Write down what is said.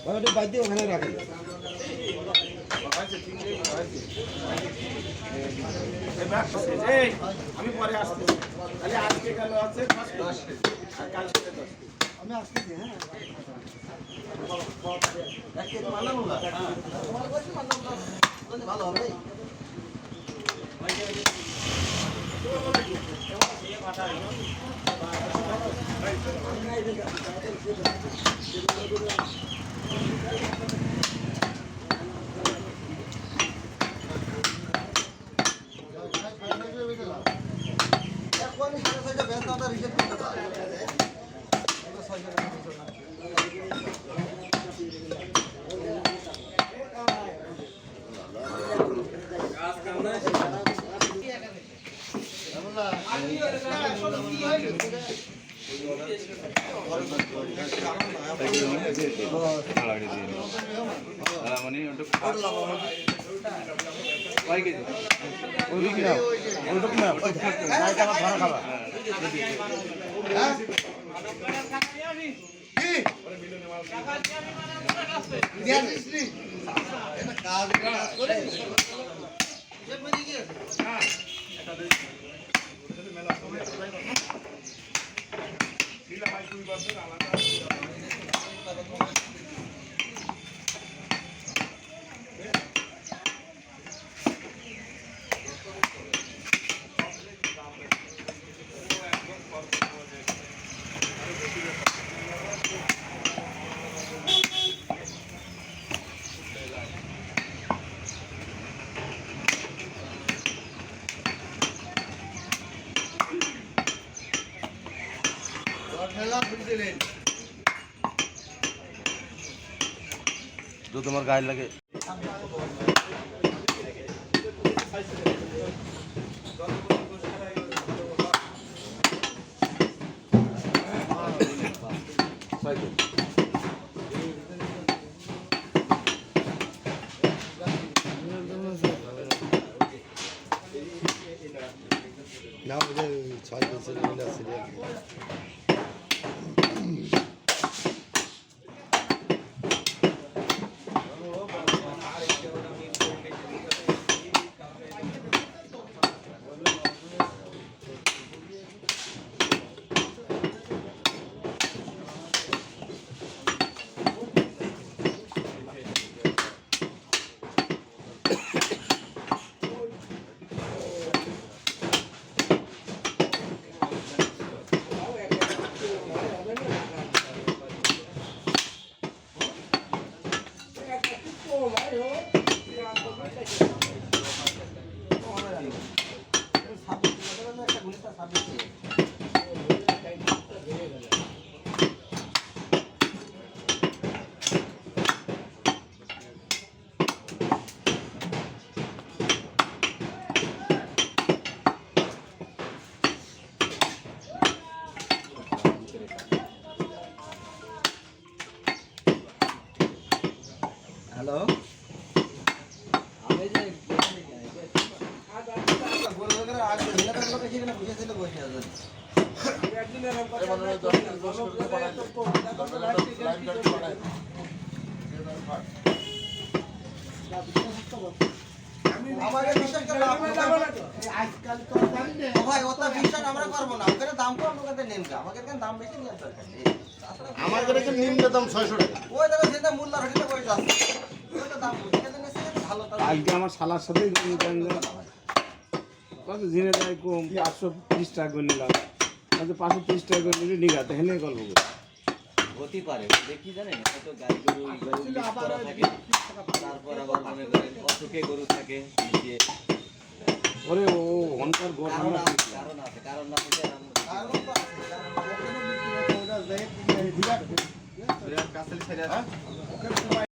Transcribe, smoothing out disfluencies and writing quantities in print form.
ওটা বাইতে ওখানে রাখি। আমি পরে আসছি, তাহলে আজকে গেল আছে আর কালকে 10। আমি আসতেছি। হ্যাঁ ভালো হবে। जो तुम्हारे गाय लगे না ওদের 6 বছর মিলে আছে। হ্যালো, আমি যে আমাকে বিশ্বাস করে আজকাল তো ভাই ওটা বিশ্বাস আমরা করবো না। ওখানে দাম কম, ওখানে নেন আমাকে এখানে দাম বেশি নিয়ে দরকার। আমাদের এখানে নিম্ন দাম 600 টাকা। ওই দাদা যেটা মূল্য হইতে কই যাচ্ছে ওটা দাম এখানে নিচে ভালো। আজকে আমার শালার সাথে কত দিনে যায় কম 530 টাকা করে নিলাম, 530 টাকা করে নিলে নিগাতে হেলে গল্প করে হতে পারে। দেখি জানেন হয়তো গাড়ি গরু করা থাকে, তারপর আবার মনে করেন অসুখে গরু থাকে যে ওরে ও অনকার গরু কারণ আছে, কারণ না থেকে কাছে ছেড়ে